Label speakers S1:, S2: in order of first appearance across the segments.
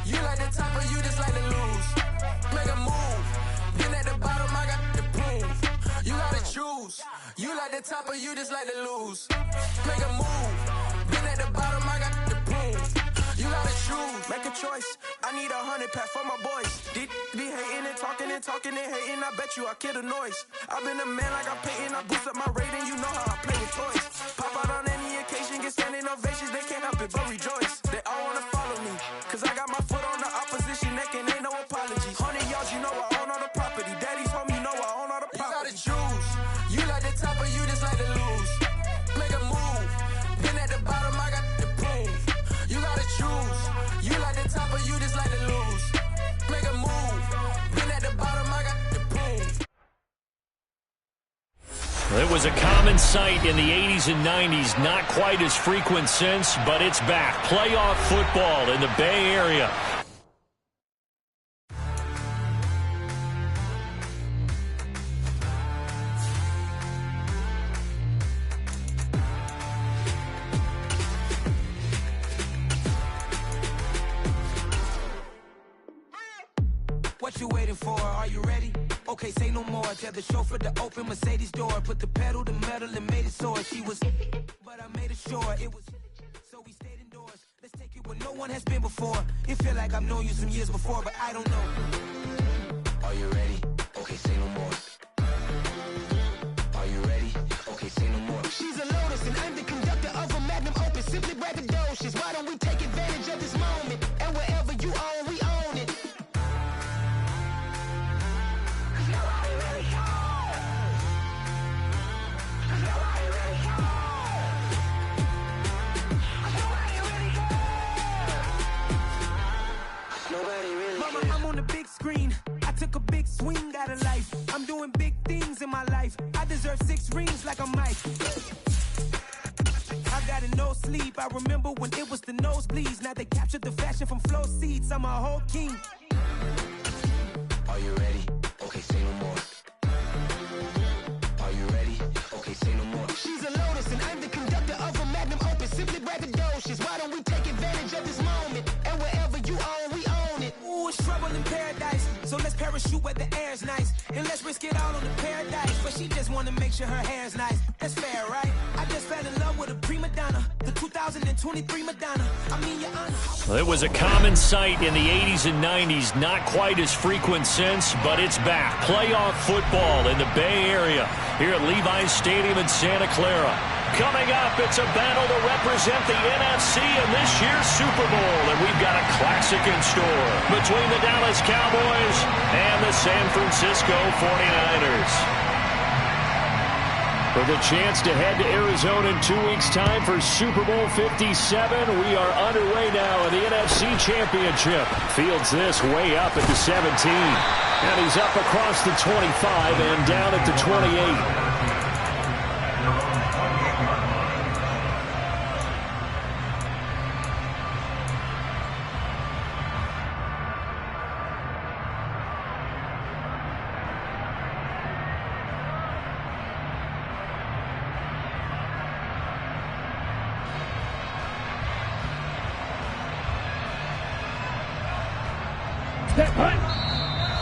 S1: You like the top or you just like to lose? Make a move. Been at the bottom, I got the proof. You gotta choose. You like the top or you just like to lose? Make a move. Been at the bottom, I got the proof. You gotta choose. Make a choice. I need 100 pack for my boys. Be hating and talking and hating. I bet you I kill the noise. I've been a man like I'm Peyton. I boost up my rating. You know how I play with toys. Pop out on any occasion, get standing ovations. They can't help it but rejoice. They all wanna follow me, cause I got my foot on the opposition neck and ain't no apologies. 100 yards, you know I own all the property. Daddy's home, you know I own all the property. You gotta choose. You like the top or you just like to lose? Make a move. Been at the bottom, I got the proof. You gotta choose. You like the top or you just like to lose? Make a move. Been at the bottom, I got the proof.
S2: It was a common sight in the 80s and 90s, not quite as frequent since, but it's back. Playoff football in the Bay Area.
S1: What you waiting for? Are you ready? Okay, say no more. Tell the chauffeur to open Mercedes door. Put the pedal to metal and made it soar. She was, but I made it sure it was. So we stayed indoors. Let's take it where no one has been before. It feel like I've known you some years before, but I don't know. Are you ready? Okay, say no more. Are you ready? Okay, say no more. She's a Lotus and I'm the conductor of a Magnum Opus. Simply braggadocious. Why don't we take advantage of this moment? And wherever you own, we own it. Mama, I'm on the big screen. I took a big swing out of life. I'm doing big things in my life. I deserve 6 rings like I'm Mike. I got a no sleep. I remember when it was the nosebleeds. Now they captured the fashion from flow seats. I'm a whole king. Are you ready? Okay, say no more. Are you ready? Okay, say no more. She's a Lotus and I'm the conductor of a Magnum Opus. Simply braggadocious. Why don't we take advantage of this moment? And wherever you own, we own it. Ooh, it's trouble in paradise. So let's parachute where the air's nice. And let's risk it all on the paradise. But she just wanna make sure her hair's nice. That's fair, right? I just fell in love with a prima donna. The 2023 Madonna. I mean, your honor.
S2: Well, it was a common sight in the 80s and 90s, not quite as frequent since, but it's back. Playoff football in the Bay Area here at Levi's Stadium in Santa Clara. Coming up, it's a battle to represent the NFC in this year's Super Bowl, and we've got a classic in store between the Dallas Cowboys and the San Francisco 49ers. For the chance to head to Arizona in 2 weeks' time for Super Bowl 57, we are underway now in the NFC Championship. Fields this way up at the 17. And he's up across the 25 and down at the 28.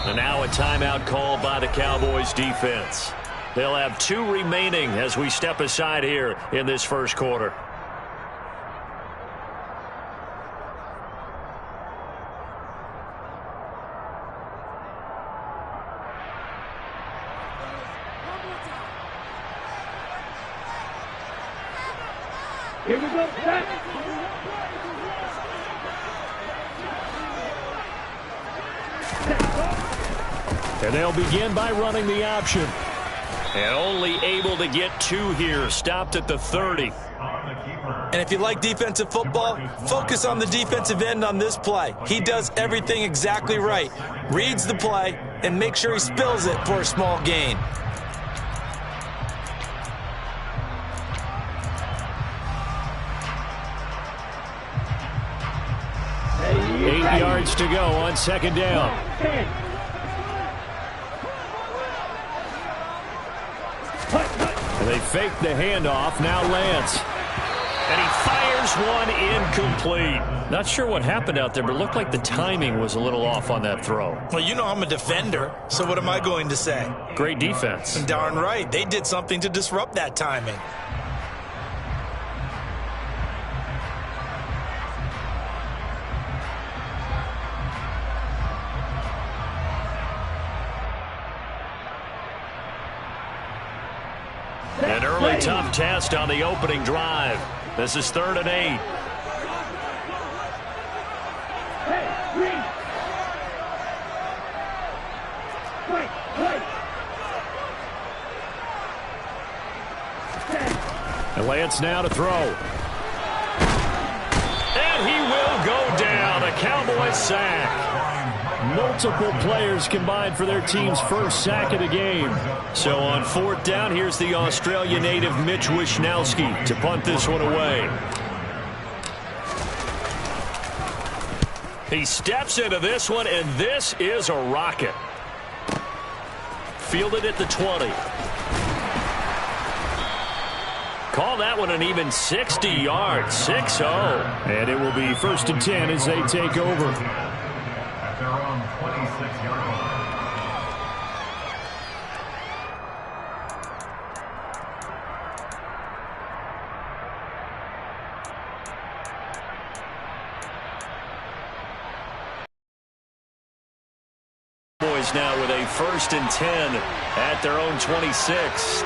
S2: And now a timeout called by the Cowboys defense. They'll have 2 remaining as we step aside here in this first quarter.
S3: Here we go, set.
S2: And they'll begin by running the option. And only able to get 2 here. Stopped at the 30.
S4: And if you like defensive football, focus on the defensive end on this play. He does everything exactly right. Reads the play and makes sure he spills it for a small gain.
S2: 8 yards to go on second down. And they fake the handoff. Now Lance. And he fires one incomplete. Not sure what happened out there, but it looked like the timing was a little off on that throw.
S4: Well, you know I'm a defender, so what am I going to say?
S2: Great defense.
S4: Darn right. They did something to disrupt that timing.
S2: An early tough test on the opening drive. This is 3rd and 8. And Lance now to throw. And he will go down. A Cowboy sack. Multiple players combined for their team's first sack of the game. So on 4th down, here's the Australia native Mitch Wishnowsky to punt this one away. He steps into this one, and this is a rocket. Fielded at the 20. Call that one an even 60 yards, 6-0. And it will be 1st and 10 as they take over.
S5: Their own 26-yard line.
S2: Boys now with a 1st and 10 at their own 26.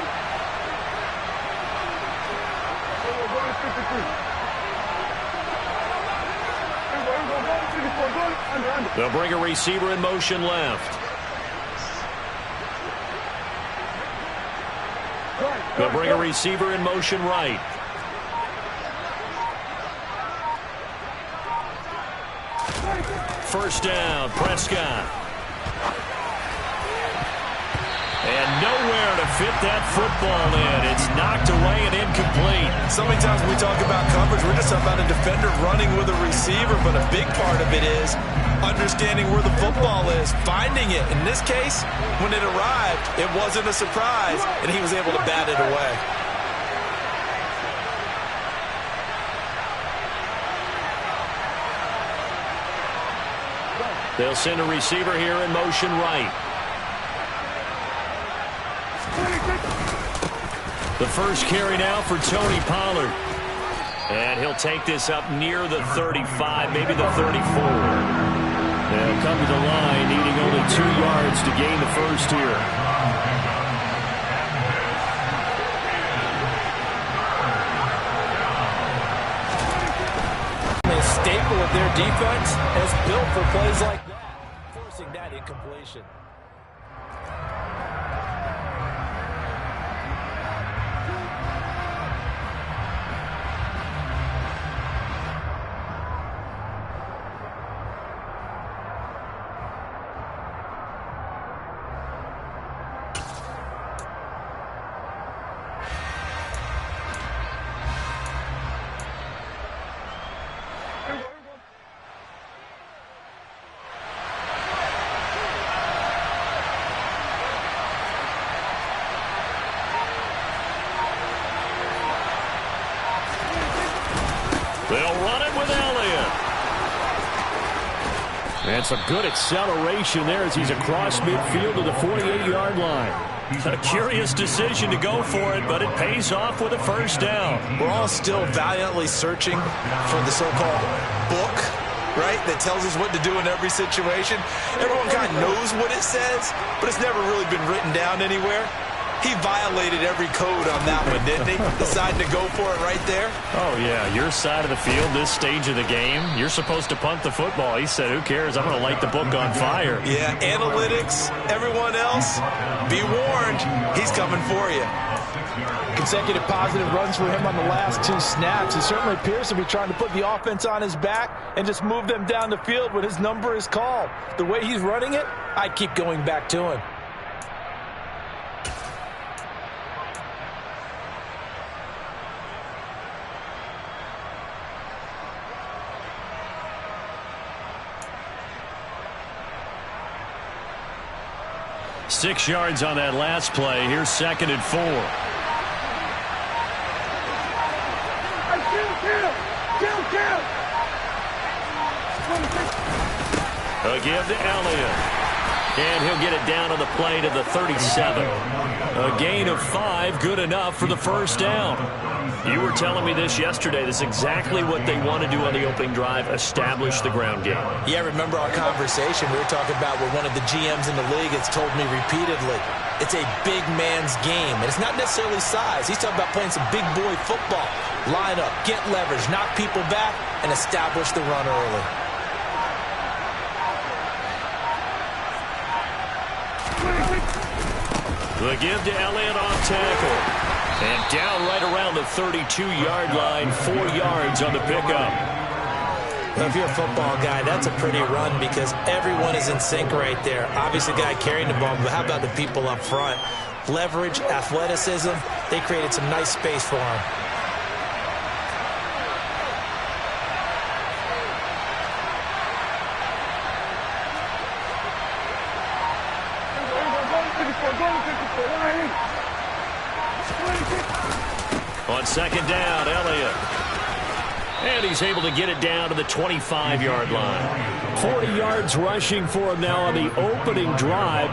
S2: They'll bring a receiver in motion left. They'll bring a receiver in motion right. First down, Prescott. And nowhere to fit that football in. It's knocked away and incomplete.
S4: So many times when we talk about coverage, we're just talking about a defender running with a receiver, but a big part of it is understanding where the football is, finding it. In this case, when it arrived, it wasn't a surprise, and he was able to bat it away.
S2: They'll send a receiver here in motion right. The first carry now for Tony Pollard. And he'll take this up near the 35, maybe the 34. They'll come to the line, needing only 2 yards to gain the first here.
S4: A staple of their defense is built for plays like that, forcing that incompletion.
S2: They'll run it with Elliott. And some good acceleration there as he's across midfield to the 48-yard line. A curious decision to go for it, but it pays off with a first down.
S4: We're all still valiantly searching for the so-called book, right, that tells us what to do in every situation. Everyone kind of knows what it says, but it's never really been written down anywhere. He violated every code on that one, didn't he? Decided to go for it right there.
S2: Oh, yeah, your side of the field, this stage of the game, you're supposed to punt the football. He said, who cares? I'm going to light the book on fire.
S4: Yeah, analytics, everyone else, be warned, he's coming for you.
S6: Consecutive positive runs for him on the last 2 snaps. He certainly appears to be trying to put the offense on his back and just move them down the field when his number is called. The way he's running it, I'd keep going back to him.
S2: Six yards on that last play. Here's 2nd and 4. A give to Elliott. And he'll get it down on the play to the 37. A gain of 5, good enough for the first down. You were telling me this yesterday. This is exactly what they want to do on the opening drive, establish the ground game.
S4: Yeah, remember our conversation. We were talking about what one of the GMs in the league has told me repeatedly. It's a big man's game, and it's not necessarily size. He's talking about playing some big boy football. Line up, get leverage, knock people back, and establish the run early.
S2: The give to Elliott off tackle. And down right around the 32-yard line, 4 yards on the pickup.
S4: Well, if you're a football guy, that's a pretty run because everyone is in sync right there. Obviously, the guy carrying the ball, but how about the people up front? Leverage, athleticism, they created some nice space for him.
S2: On second down, Elliott. And he's able to get it down to the 25-yard line. 40 yards rushing for him now on the opening drive.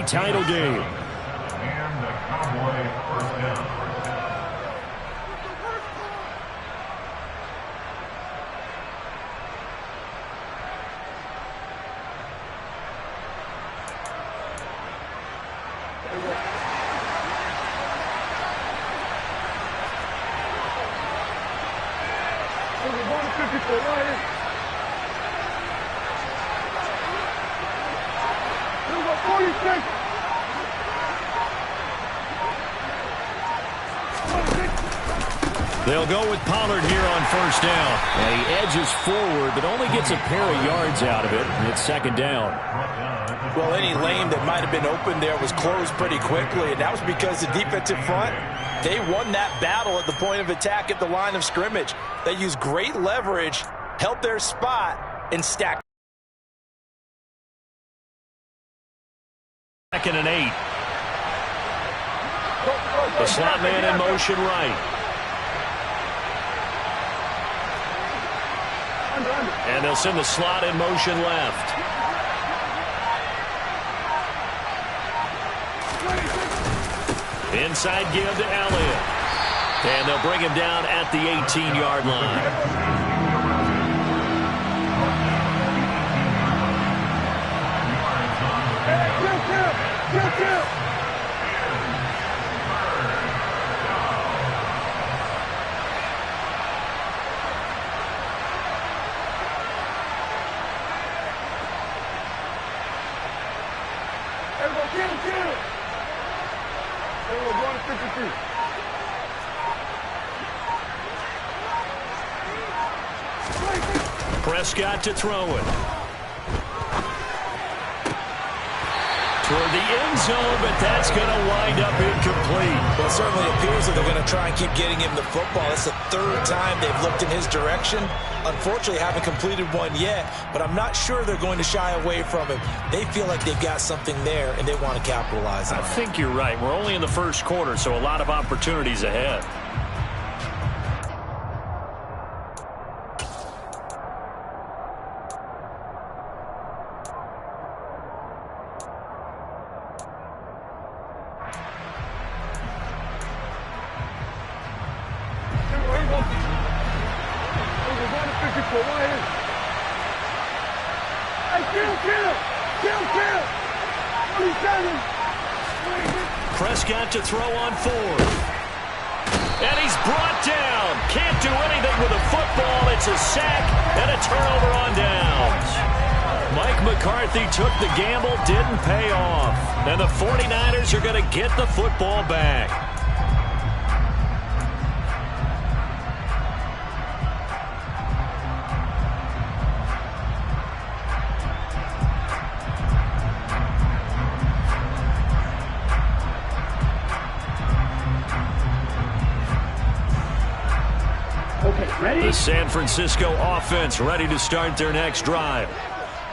S2: Title game.
S5: And the Cowboys first down.
S2: They'll go with Pollard here on first down. And he edges forward, but only gets a pair of yards out of it, and it's second down.
S6: Well, any lane that might have been open there was closed pretty quickly, and that was because the defensive front, they won that battle at the point of attack at the line of scrimmage. They used great leverage, held their spot, and stacked.
S2: Second and 8. The slot man in motion right. And they'll send the slot in motion left. Inside give to Elliott. And they'll bring him down at the 18-yard line. Prescott to throw it. Toward the end zone, but that's going to wind up incomplete.
S4: Well, it certainly appears that they're going to try and keep getting him the football. It's the third time they've looked in his direction. Unfortunately, haven't completed one yet, but I'm not sure they're going to shy away from him. They feel like they've got something there, and they want to capitalize on it.
S2: I think you're right. We're only in the first quarter, so a lot of opportunities ahead. Prescott to throw on fourth. And he's brought down. Can't do anything with a football. It's a sack and a turnover on downs. Mike McCarthy took the gamble, didn't pay off. And the 49ers are going to get the football back. The San Francisco offense ready to start their next drive.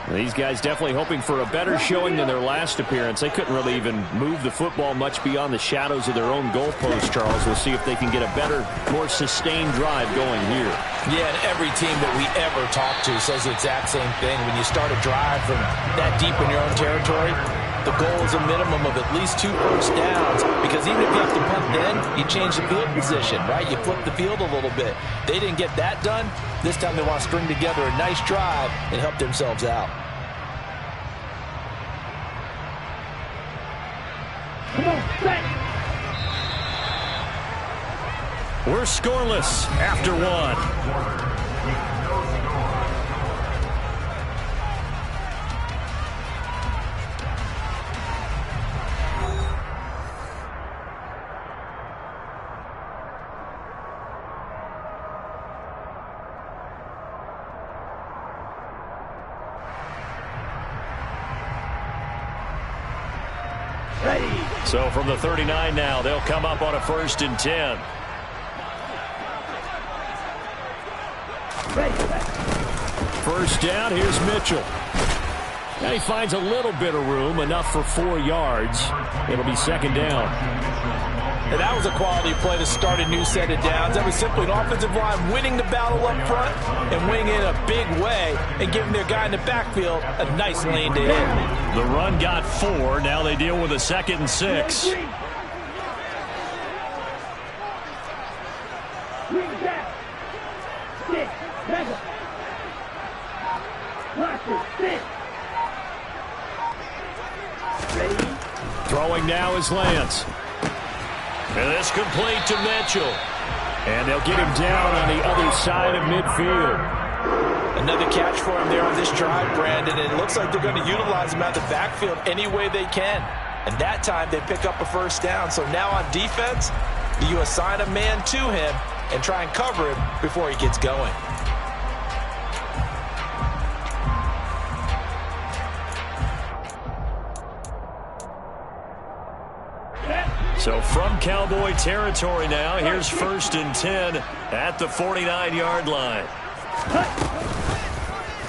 S2: These guys definitely hoping for a better showing than their last appearance. They couldn't really even move the football much beyond the shadows of their own goalpost, Charles. We'll see if they can get a better, more sustained drive going here.
S6: Yeah, and every team that we ever talk to says the exact same thing. When you start a drive from that deep in your own territory, the goal is a minimum of at least 2 first downs, because even if you have to punt then, you change the field position, right? You flip the field a little bit. They didn't get that done. This time they want to string together a nice drive and help themselves out.
S3: Come on, set.
S2: We're scoreless after one. So from the 39 now, they'll come up on a 1st and 10. First down, here's Mitchell. And he finds a little bit of room, enough for 4 yards. It'll be second down.
S6: And that was a quality play to start a new set of downs. That was simply an offensive line winning the battle up front and winning it in a big way and giving their guy in the backfield a nice lane to hit.
S2: The run got 4. Now they deal with a 2nd and 6. Throwing now is Lance. And this complete to Mitchell. And they'll get him down on the other side of midfield.
S6: Another catch for him there on this drive, Brandon. And it looks like they're going to utilize him out the backfield any way they can. And that time they pick up a first down. So now on defense, you assign a man to him, and try and cover him before he gets going.
S2: So from Cowboy territory now, here's 1st and 10 at the 49-yard line.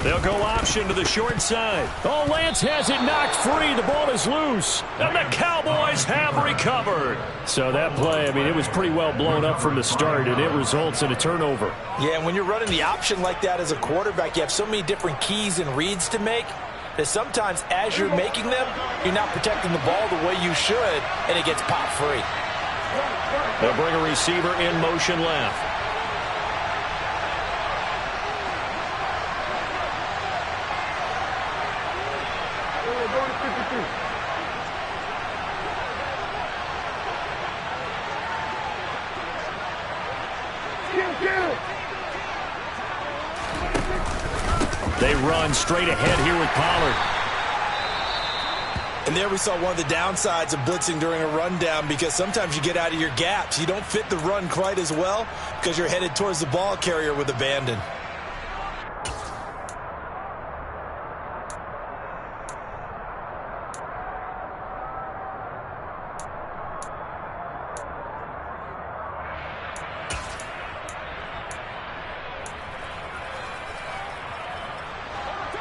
S2: They'll go option to the short side. Oh, Lance has it knocked free. The ball is loose. And the Cowboys have recovered. So that play, I mean, it was pretty well blown up from the start, and it results in a turnover.
S6: Yeah, and when you're running the option like that as a quarterback, you have so many different keys and reads to make that sometimes as you're making them, you're not protecting the ball the way you should, and it gets popped free.
S2: They'll bring a receiver in motion left. They run straight ahead here with Pollard.
S4: And there we saw one of the downsides of blitzing during a rundown, because sometimes you get out of your gaps. You don't fit the run quite as well because you're headed towards the ball carrier with abandon.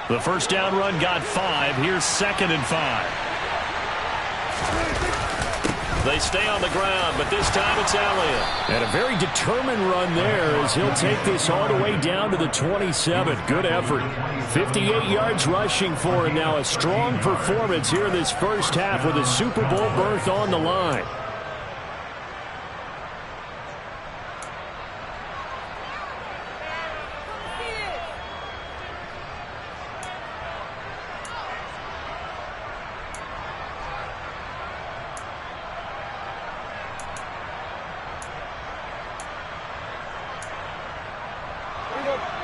S2: The first down run got 5. Here's 2nd and 5. They stay on the ground, but this time it's Elliott. And a very determined run there as he'll take this all the way down to the 27. Good effort. 58 yards rushing for him now. A strong performance here in this first half with a Super Bowl berth on the line.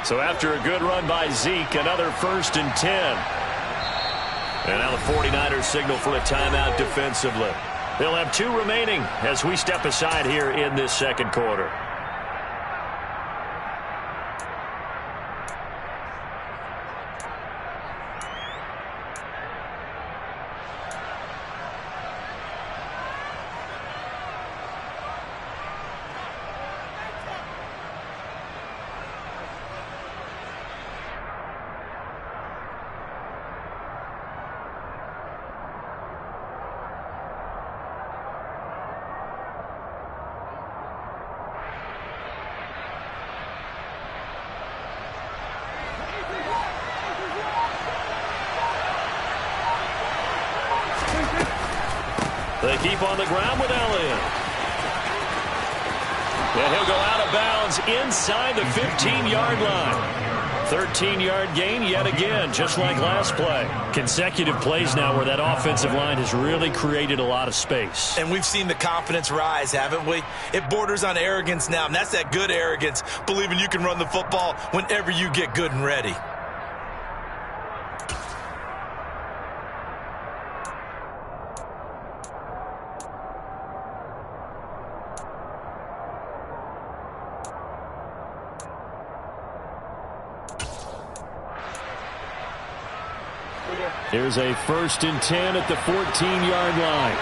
S2: So after a good run by Zeke, another 1st and 10. And now the 49ers signal for a timeout defensively. They'll have 2 remaining as we step aside here in this second quarter. They keep on the ground with Elliott. And he'll go out of bounds inside the 15-yard line. 13-yard gain yet again, just like last play. Consecutive plays now where that offensive line has really created a lot of space.
S4: And we've seen the confidence rise, haven't we? It borders on arrogance now, and that's that good arrogance, believing you can run the football whenever you get good and ready.
S2: Here's a 1st and 10 at the 14-yard line.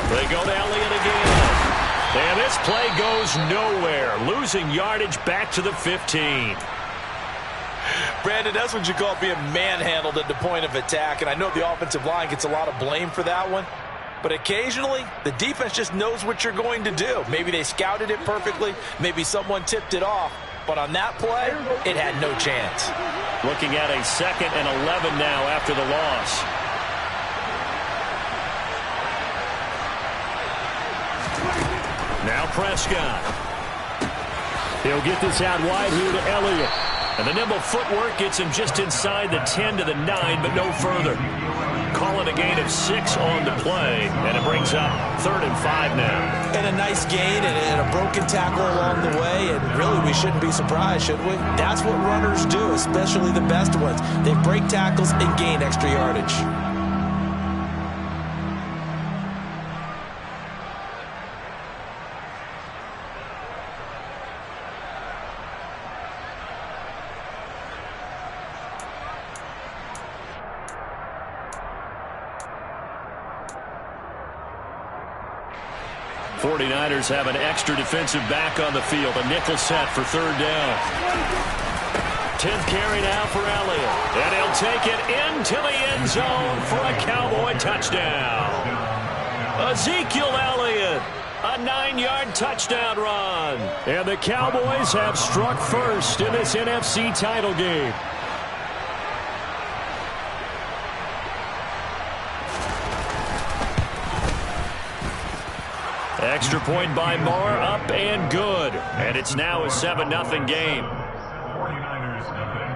S2: They go to Elliott again. And this play goes nowhere. Losing yardage back to the 15.
S6: Brandon, that's what you call being manhandled at the point of attack. And I know the offensive line gets a lot of blame for that one. But occasionally, the defense just knows what you're going to do. Maybe they scouted it perfectly. Maybe someone tipped it off. But on that play, it had no chance.
S2: Looking at a 2nd and 11 now after the loss. Now Prescott. He'll get this out wide here to Elliott. And the nimble footwork gets him just inside the 10 to the 9, but no further. Calling a gain of 6 on the play, and it brings up 3rd and 5 now.
S4: And a nice gain and a broken tackle along the way, and really we shouldn't be surprised, should we? That's what runners do, especially the best ones. They break tackles and gain extra yardage.
S2: 49ers have an extra defensive back on the field. A nickel set for third down. 10th carry now for Elliott. And he'll take it into the end zone for a Cowboy touchdown. Ezekiel Elliott, a 9-yard touchdown run. And the Cowboys have struck first in this NFC title game. Extra point by Moore, up and good. And it's now a 7-0 game.
S5: 49ers nothing.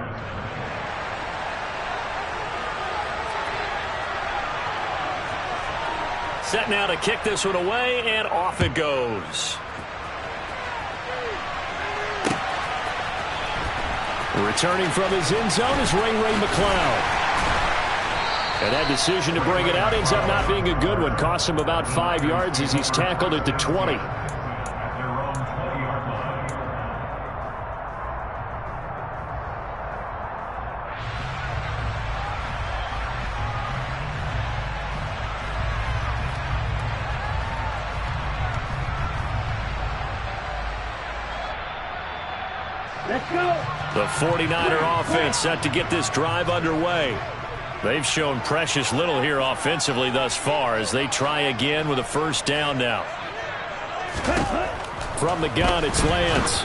S2: Set now to kick this one away, and off it goes. Returning from his end zone is Ray McCloud. And that decision to bring it out ends up not being a good one. Costs him about 5 yards as he's tackled at the 20.
S5: At their own 20-yard line.
S3: Let's go.
S2: The 49er offense set to get this drive underway. They've shown precious little here offensively thus far as they try again with a first down now. From the gun, it's Lance.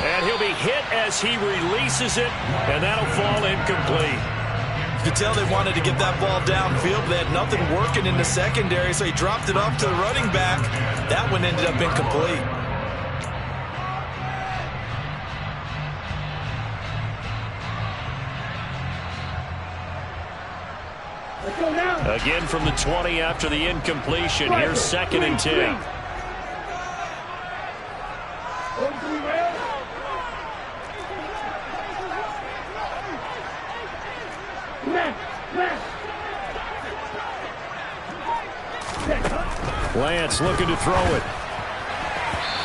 S2: And he'll be hit as he releases it, and that'll fall incomplete.
S4: You could tell they wanted to get that ball downfield, but they had nothing working in the secondary, so he dropped it off to the running back. That one ended up incomplete.
S3: Let's go now.
S2: Again from the 20 after the incompletion. Here's 2nd and 10. Lance looking to throw it.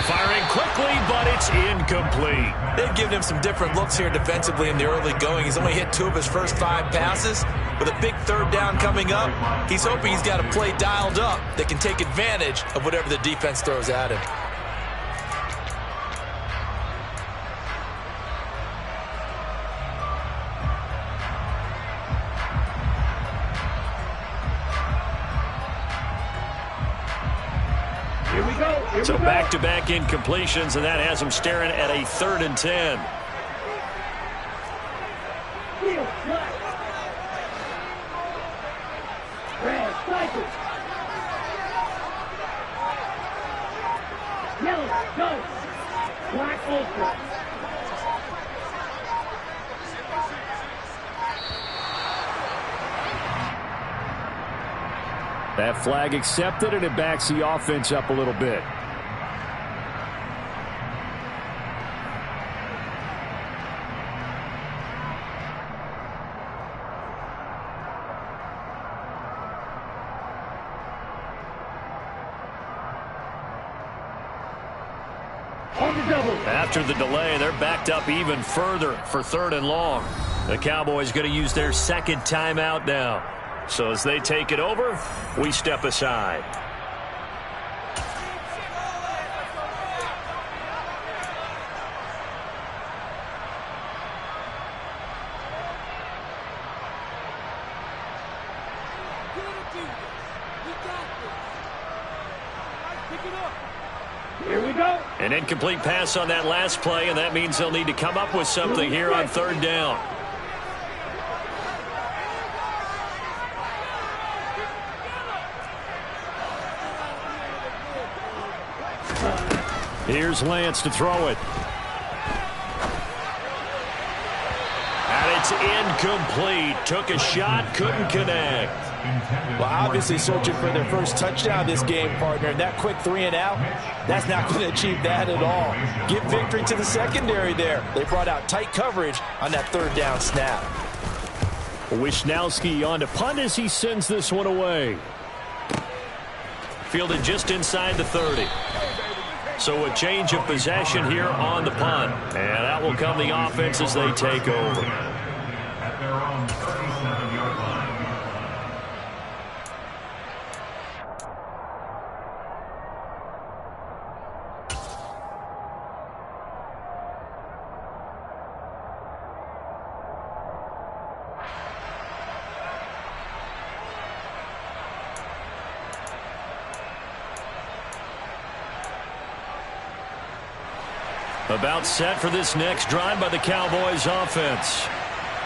S2: Firing quickly, but it's incomplete.
S4: They've given him some different looks here defensively in the early going. He's only hit 2 of his first 5 passes. With a big third down coming up, he's hoping he's got a play dialed up that can take advantage of whatever the defense throws at him.
S3: Here we go.
S2: So back-to-back incompletions, and that has him staring at a 3rd and 10.
S3: Red, cycle. Yellow, go. Black, ultra.
S2: That flag accepted, and it backs the offense up a little bit. After the delay, they're backed up even further for 3rd and long. The Cowboys going to use their 2nd timeout now. So as they take it over, we step aside.
S3: Here we go.
S2: An incomplete pass on that last play, and that means they'll need to come up with something here on 3rd down. Here's Lance to throw it. And it's incomplete. Took a shot, couldn't connect.
S6: Well, obviously searching for their first touchdown this game, partner. And that quick 3 and out, that's not going to achieve that at all. Give victory to the secondary there. They brought out tight coverage on that 3rd down snap.
S2: Wisnowski on to punt as he sends this one away. Fielded just inside the 30. So a change of possession here on the punt. And that will come the offense as they take over.
S5: At their own 37-yard line.
S2: About set for this next drive by the Cowboys offense.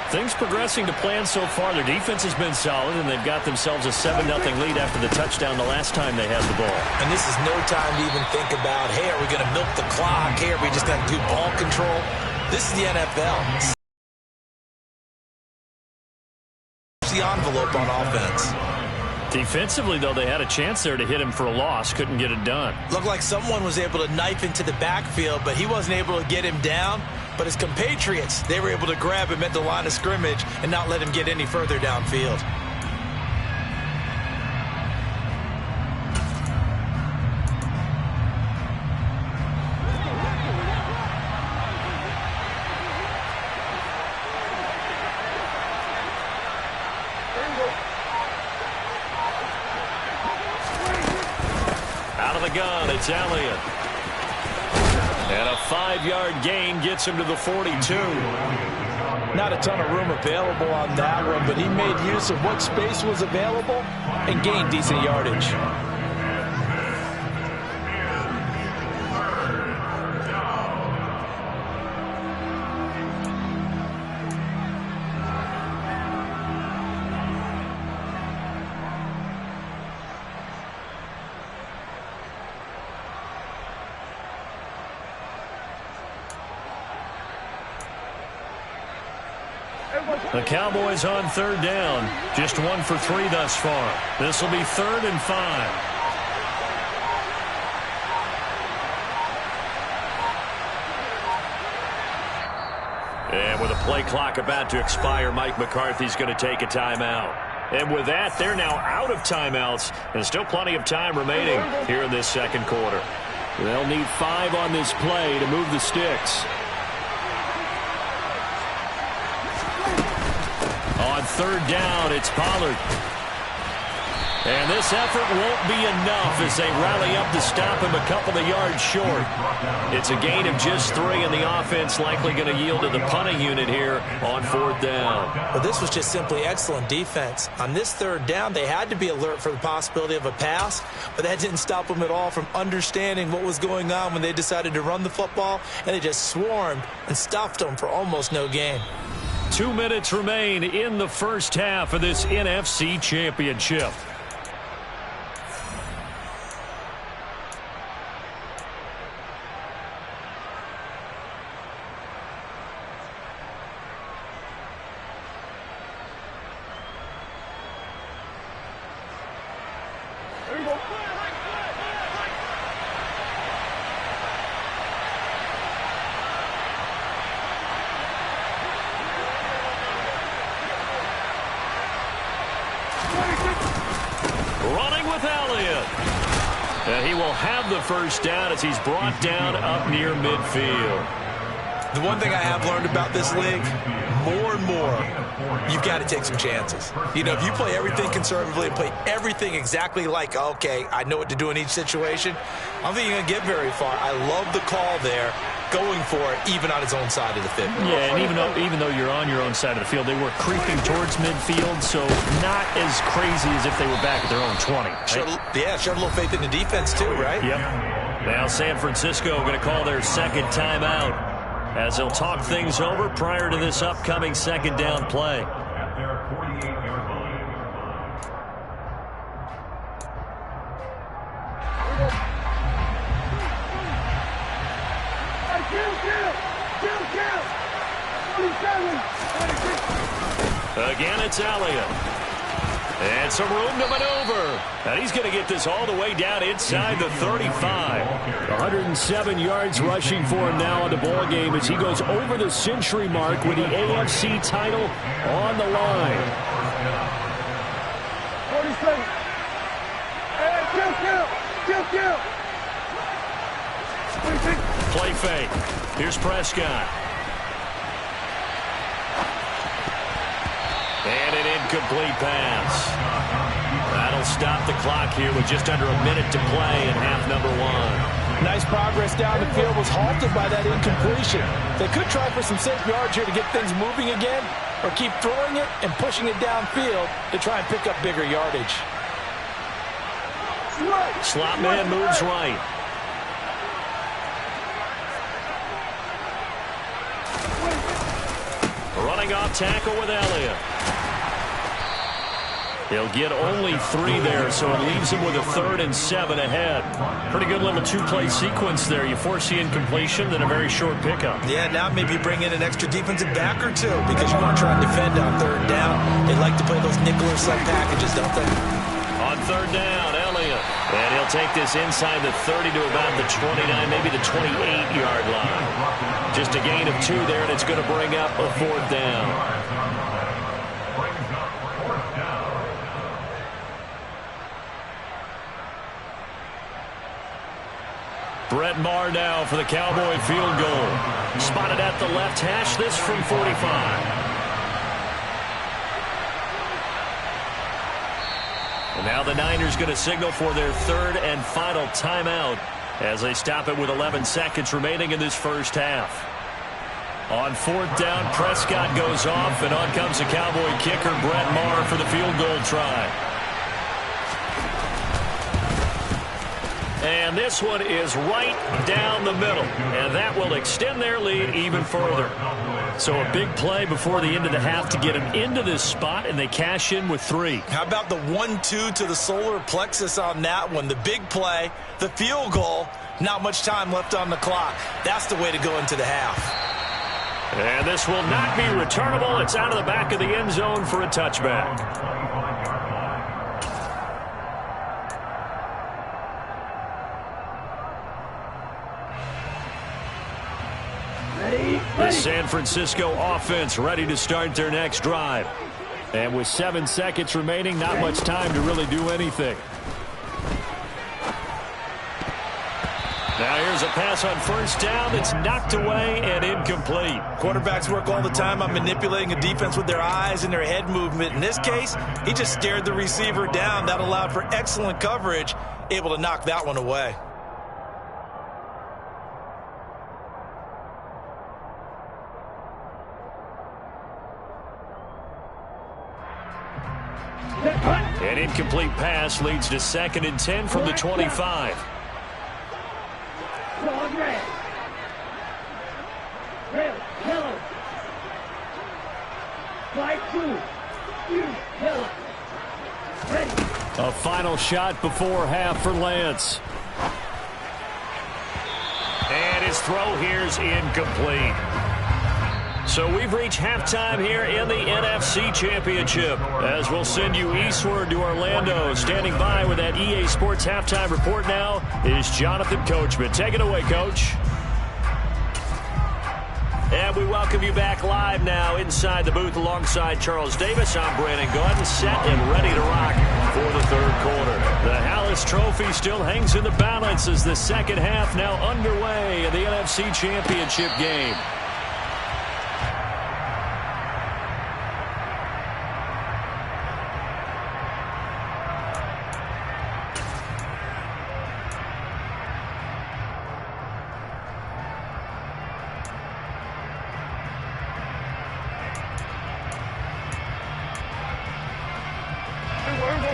S2: Things progressing to plan so far. Their defense has been solid, and they've got themselves a 7-0 lead after the touchdown the last time they had the ball.
S4: And this is no time to even think about, hey, are we going to milk the clock? Hey, are we just going to do ball control? This is the NFL. The envelope on offense.
S2: Defensively, though, they had a chance there to hit him for a loss. Couldn't get it done.
S4: Looked like someone was able to knife into the backfield, but he wasn't able to get him down. But his compatriots, they were able to grab him at the line of scrimmage and not let him get any further downfield.
S2: Out of the gun, it's Elliott. And a 5-yard gain gets him to the 42.
S6: Not a ton of room available on that one, but he made use of what space was available and gained decent yardage.
S2: The Cowboys on third down. Just 1 for 3 thus far. This will be 3rd and 5. And with a play clock about to expire, Mike McCarthy's going to take a timeout. And with that, they're now out of timeouts, and still plenty of time remaining here in this second quarter. They'll need 5 on this play to move the sticks. On third down, it's Pollard. And this effort won't be enough as they rally up to stop him a couple of yards short. It's a gain of just 3, and the offense likely going to yield to the punting unit here on 4th down.
S4: Well, this was just simply excellent defense. On this 3rd down, they had to be alert for the possibility of a pass, but that didn't stop them at all from understanding what was going on when they decided to run the football, and they just swarmed and stuffed them for almost no gain.
S2: 2 minutes remain in the first half of this NFC Championship. Running with Elliott. And he will have the first down as he's brought down up near midfield.
S4: The one thing I have learned about this league, more and more, you've got to take some chances. You know, if you play everything conservatively and play everything exactly like, okay, I know what to do in each situation, I don't think you're going to get very far. I love the call there, going for it, even on his own side of the field.
S2: Yeah, and even though you're on your own side of the field, they were creeping towards midfield, so not as crazy as if they were back at their own 20. Right?
S4: Showed a little faith in the defense too, right?
S2: Yep. Now San Francisco going to call their second timeout as they'll talk things over prior to this upcoming second down play.
S5: At their 48-yard line.
S2: Again, it's Elliott. And some room to maneuver. And he's going to get this all the way down inside the 35. 107 yards rushing for him now on the ball game as he goes over the century mark with the AFC title on the line.
S3: 47. Kill.
S2: Play fake. Here's Prescott. And an incomplete pass. That'll stop the clock here with just under a minute to play in half number 1.
S6: Nice progress down the field was halted by that incompletion. They could try for some safe yards here to get things moving again, or keep throwing it and pushing it downfield to try and pick up bigger yardage.
S2: Slot man moves right. Running off tackle with Elliott. He'll get only 3 there, so it leaves him with a 3rd and 7 ahead. Pretty good little 2-play sequence there. You force the incompletion, then a very short pickup.
S4: Yeah, now maybe bring in an extra defensive back or 2 because you want to try and defend on 3rd down. They like to play those nickel or sub packages, don't they?
S2: On 3rd down, Elliott. And he'll take this inside the 30 to about the 29, maybe the 28-yard line. Just a gain of 2 there, and it's going to bring up a 4th down. Brett Maher now for the Cowboy field goal. Spotted at the left hash, this from 45. And now the Niners going to signal for their 3rd and final timeout as they stop it with 11 seconds remaining in this first half. On 4th down, Prescott goes off, and on comes the Cowboy kicker, Brett Maher, for the field goal try. And this one is right down the middle, and that will extend their lead even further. So a big play before the end of the half to get them into this spot, and they cash in with 3.
S4: How about the 1-2 to the solar plexus on that one? The big play, the field goal, not much time left on the clock. That's the way to go into the half.
S2: And this will not be returnable. It's out of the back of the end zone for a touchback. The San Francisco offense ready to start their next drive. And with 7 seconds remaining, not much time to really do anything. Now here's a pass on 1st down that's knocked away and incomplete.
S4: Quarterbacks work all the time on manipulating a defense with their eyes and their head movement. In this case, he just stared the receiver down. That allowed for excellent coverage, able to knock that one away.
S2: An incomplete pass leads to 2nd and 10 from the 25.
S3: Red, yellow. Flag 2. Yellow. Ready.
S2: A final shot before half for Lance. And his throw here's incomplete. So we've reached halftime here in the NFC Championship. As we'll send you eastward to Orlando. Standing by with that EA Sports halftime report now is Jonathan Coachman. Take it away, Coach. And we welcome you back live now inside the booth alongside Charles Davis. I'm Brandon Gordon, set and ready to rock for the 3rd quarter. The Hallis Trophy still hangs in the balance as the second half now underway in the NFC Championship game.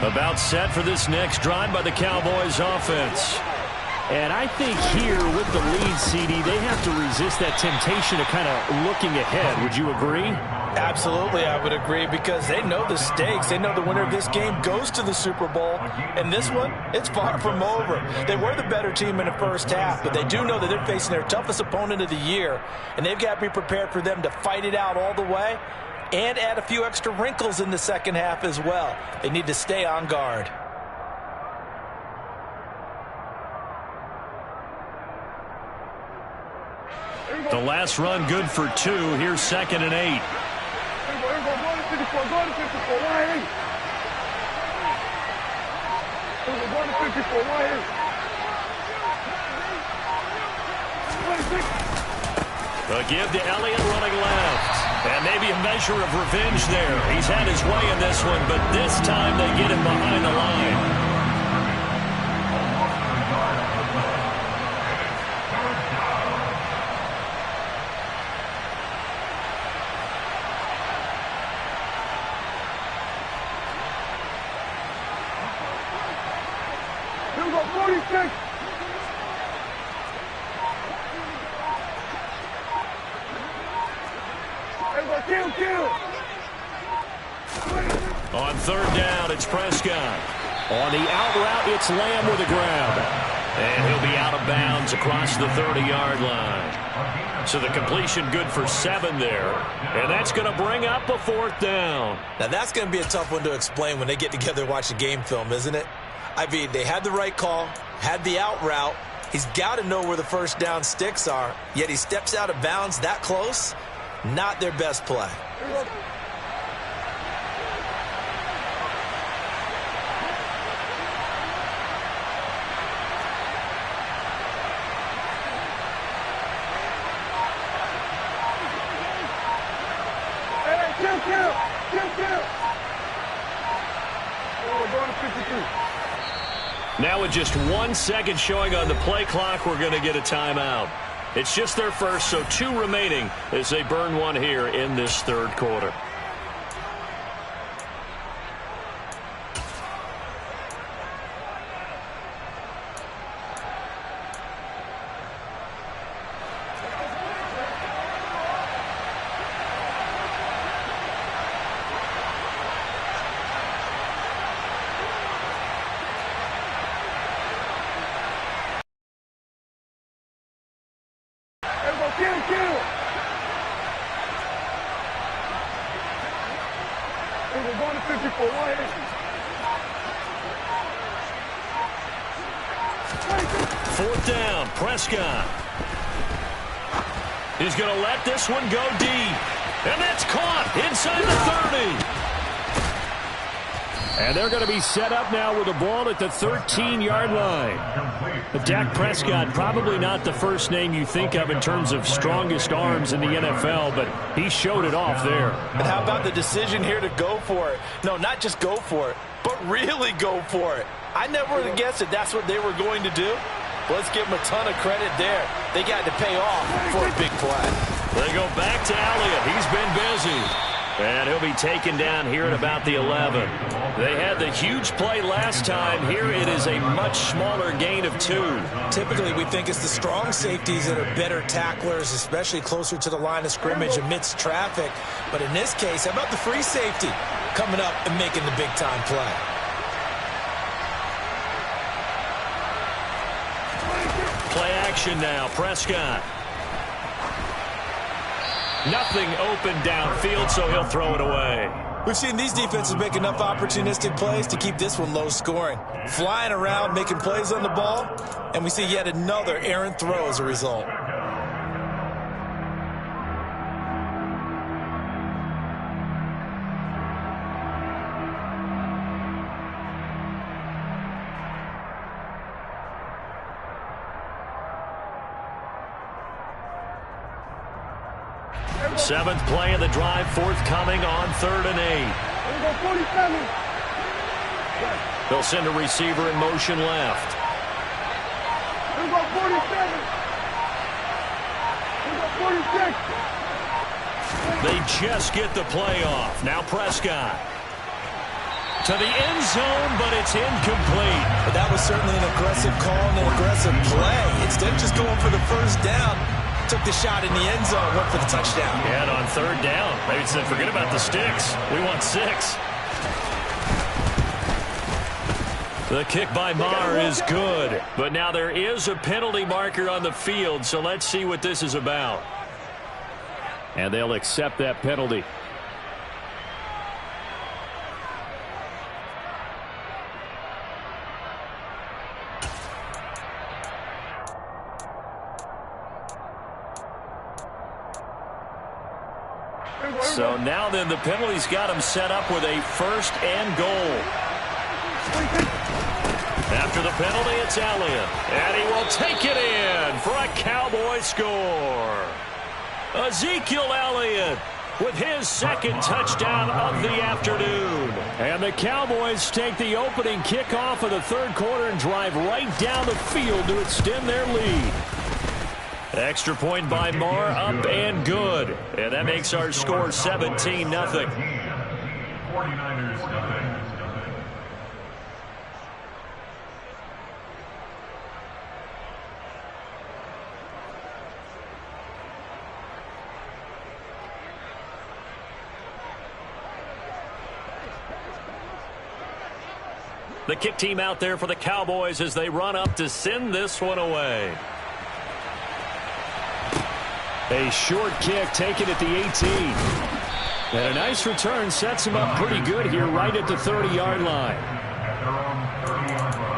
S2: About set for this next drive by the Cowboys offense. And I think here with the lead, CD, they have to resist that temptation of kind of looking ahead. Would you agree?
S6: Absolutely, I would agree, because they know the stakes. They know the winner of this game goes to the Super Bowl. And this one, it's far from over. They were the better team in the first half, but they do know that they're facing their toughest opponent of the year. And they've got to be prepared for them to fight it out all the way and add a few extra wrinkles in the second half as well. They need to stay on guard.
S2: The last run good for 2. Here's 2nd and 8. A give to Elliott running left. And maybe a measure of revenge there. He's had his way in this one, but this time they get him behind the line.
S3: Here we go, 46. Here we go, 2. kill.
S2: On third down, it's Prescott. On the out route, it's Lamb with a grab. And he'll be out of bounds across the 30-yard line. So the completion good for 7 there. And that's going to bring up a fourth down.
S4: Now that's going to be a tough one to explain when they get together and watch the game film, isn't it? I mean, they had the right call, had the out route. He's got to know where the first down sticks are, yet he steps out of bounds that close. Not their best play.
S3: Kill. Oh, going to 52.
S2: Now with just 1 second showing on the play clock, we're going to get a timeout. It's just their first, so 2 remaining as they burn one here in this third quarter.
S3: Kill. We're going to 54.
S2: Fourth down, Prescott. He's going to let this one go deep. And that's caught inside the 30. And they're going to be set up now with the ball at the 13-yard line. But Dak Prescott, probably not the first name you think of in terms of strongest arms in the NFL, but he showed it off there.
S6: And how about the decision here to go for it? No, not just go for it, but really go for it. I never would have guessed that that's what they were going to do. Let's give them a ton of credit there. They got to pay off for a big play.
S2: They go back to Elliott. He's been busy. And he'll be taken down here at about the 11. They had the huge play last time. Here it is a much smaller gain of 2.
S4: Typically, we think it's the strong safeties that are better tacklers, especially closer to the line of scrimmage amidst traffic. But in this case, how about the free safety coming up and making the big-time play?
S2: Play action now, Prescott. Nothing open downfield, so he'll throw it away.
S4: We've seen these defenses make enough opportunistic plays to keep this one low scoring. Flying around, making plays on the ball, and we see yet another errant throw as a result.
S2: Seventh play of the drive forthcoming on 3rd and 8. They'll send a receiver in motion left. They just get the play off. Now Prescott. To the end zone, but it's incomplete.
S4: But that was certainly an aggressive call and an aggressive play. Instead of just going for the first down, took the shot in the end zone, went for the touchdown.
S2: Yeah, and on 3rd down, maybe said, forget about the sticks. We want 6. The kick by Maher is good, but now there is a penalty marker on the field, so let's see what this is about. And they'll accept that penalty. So now then the penalty's got him set up with a 1st and goal. After the penalty, it's Elliott. And he will take it in for a Cowboy score. Ezekiel Elliott with his 2nd touchdown of the afternoon. And the Cowboys take the opening kickoff of the 3rd quarter and drive right down the field to extend their lead. Extra point by Maher, up and good. And that makes our score 17-0.
S5: 49ers nothing.
S2: The kick team out there for the Cowboys as they run up to send this one away. A short kick taken at the 18. And a nice return sets him up pretty good here right at the 30-yard line.
S5: At their own 30-yard line.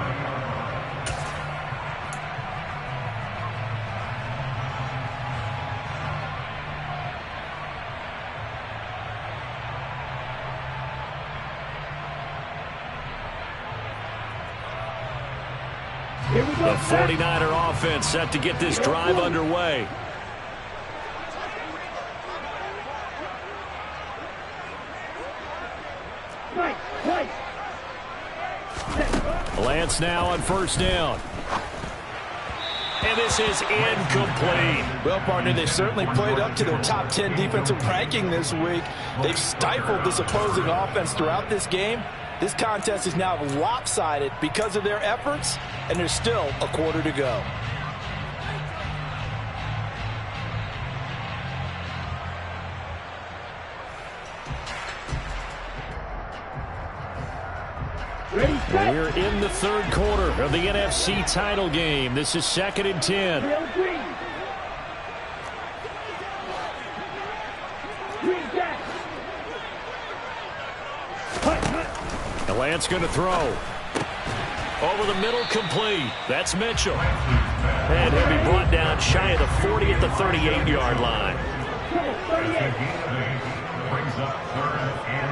S2: The 49er offense set to get this drive underway. Lance now on first down. And this is incomplete.
S6: Well, partner, they've certainly played up to their top 10 defensive ranking this week. They've stifled this opposing offense throughout this game. This contest is now lopsided because of their efforts, and there's still a quarter to go.
S2: We're in the third quarter of the NFC title game. This is 2nd and 10. Lance going to throw. Over the middle, complete. That's Mitchell. And he'll be brought down shy of the 40 at the 38-yard line.
S5: Brings up 3rd and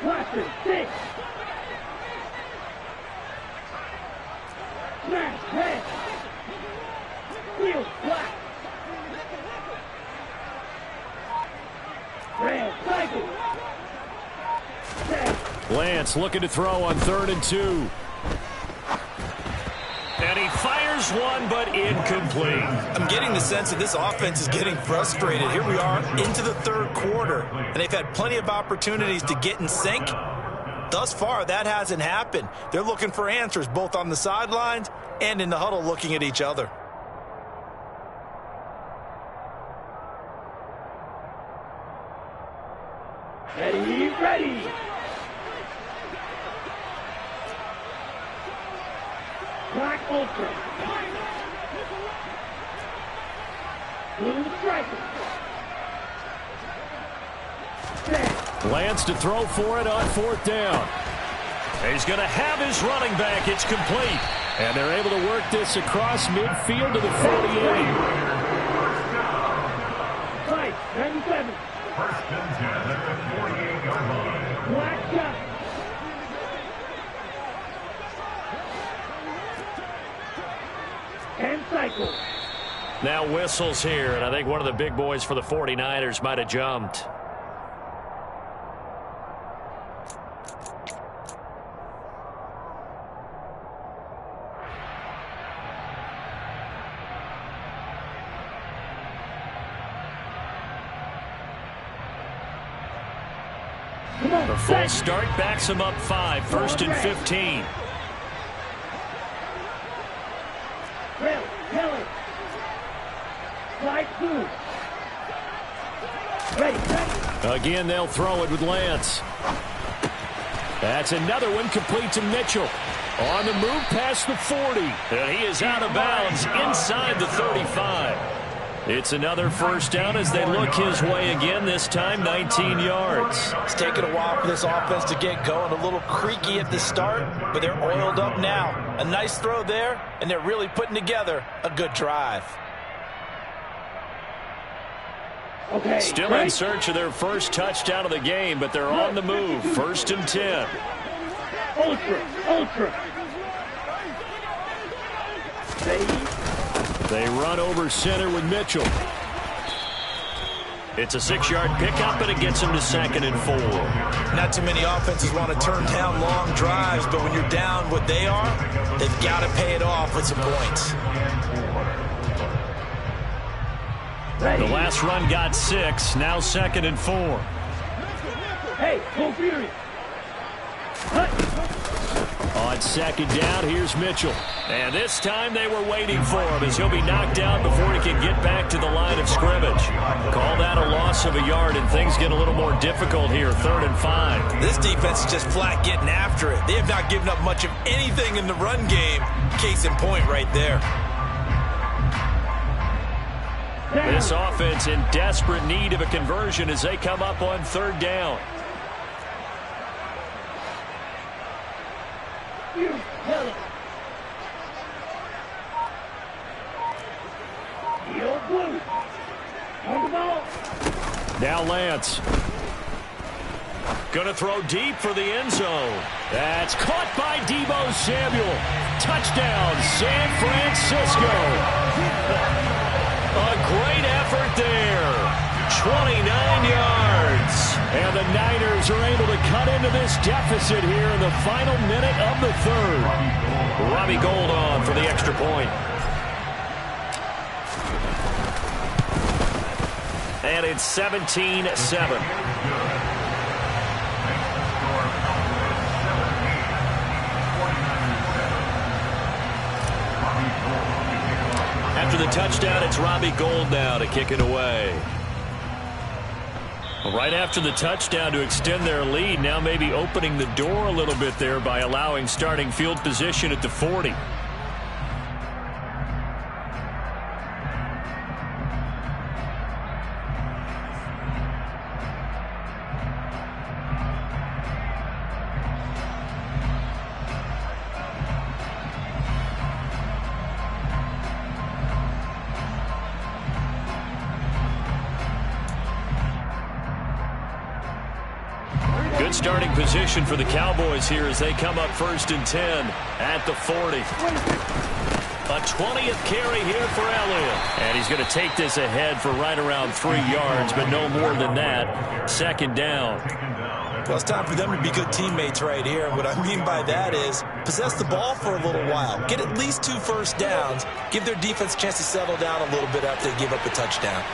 S5: 2.
S3: Watson, 6. Smash, head. Field, block. Red, cycle.
S2: Lance looking to throw on 3rd and 2. And he fires one, but incomplete.
S4: I'm getting the sense that this offense is getting frustrated. Here we are into the third quarter, and they've had plenty of opportunities to get in sync. Thus far, that hasn't happened. They're looking for answers both on the sidelines and in the huddle looking at each other.
S3: Ready, ready. Black Ultra. Blue Striker.
S2: Lance to throw for it on 4th down. He's going to have his running back. It's complete. And they're able to work this across midfield to the 48.
S3: 97.
S5: First and 10 at the 48-yard line.
S3: Black Shot. And cycle.
S2: Now whistles here, and I think one of the big boys for the 49ers might have jumped. The full start backs him up 5, 1st and 15.
S3: Kelly. Slide through. Ready.
S2: Again, they'll throw it with Lance. That's another one complete to Mitchell. On the move past the 40. And he is out of bounds inside the 35. It's another first down as they look his way again, this time 19 yards.
S6: It's taken a while for this offense to get going. A little creaky at the start, but they're oiled up now. A nice throw there, and they're really putting together a good drive.
S3: Okay,
S2: Still in search of their first touchdown of the game, but they're on the move. 1st and 10.
S3: Ultra.
S2: They run over center with Mitchell. It's a 6-yard pickup, and it gets them to 2nd and 4.
S4: Not too many offenses want to turn down long drives, but when you're down what they are, they've got to pay it off with some points.
S2: The last run got 6, now 2nd and 4.
S3: Hey, go Fury.
S2: On second down. Here's Mitchell. And this time they were waiting for him as he'll be knocked out before he can get back to the line of scrimmage. Call that a loss of a yard, and things get a little more difficult here, 3rd and 5.
S4: This defense is just flat getting after it. They have not given up much of anything in the run game. Case in point right there.
S2: This offense in desperate need of a conversion as they come up on 3rd down. Now Lance. Going to throw deep for the end zone. That's caught by Deebo Samuel. Touchdown, San Francisco. A great effort there. 29 yards. And the Niners are able to cut into this deficit here in the final minute of the 3rd. Robbie Gould on for the extra point. And it's 17-7. After the touchdown, it's Robbie Gould now to kick it away. Right after the touchdown to extend their lead, now maybe opening the door a little bit there by allowing starting field position at the 40. Good starting position for the Cowboys here as they come up 1st and 10 at the 40. A 20th carry here for Elliott. And he's going to take this ahead for right around 3 yards, but no more than that. 2nd down.
S4: Well, it's time for them to be good teammates right here. And what I mean by that is possess the ball for a little while. Get at least 2 first downs. Give their defense a chance to settle down a little bit after they give up a touchdown.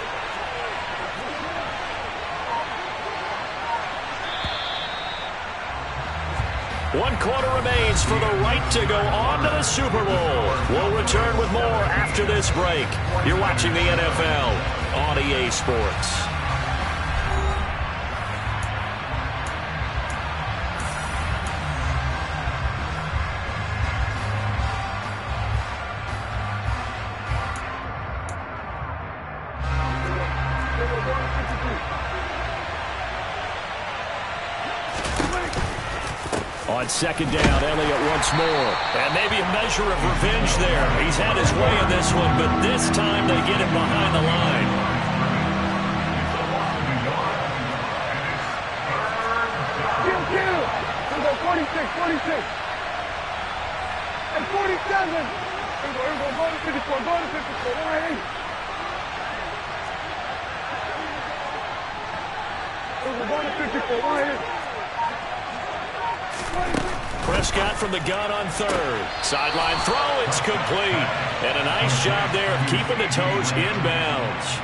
S2: One quarter remains for the right to go on to the Super Bowl. We'll return with more after this break. You're watching the NFL on EA Sports. On 2nd down, Elliott once more. And maybe a measure of revenge there. He's had his way in this one, but this time they get him behind the line.
S3: Kill. Go 46. And 47. Go to 54. Go to 54. Go ahead. Go to 54. Go ahead.
S2: Prescott from the gun on 3rd. Sideline throw, it's complete. And a nice job there of keeping the toes inbounds.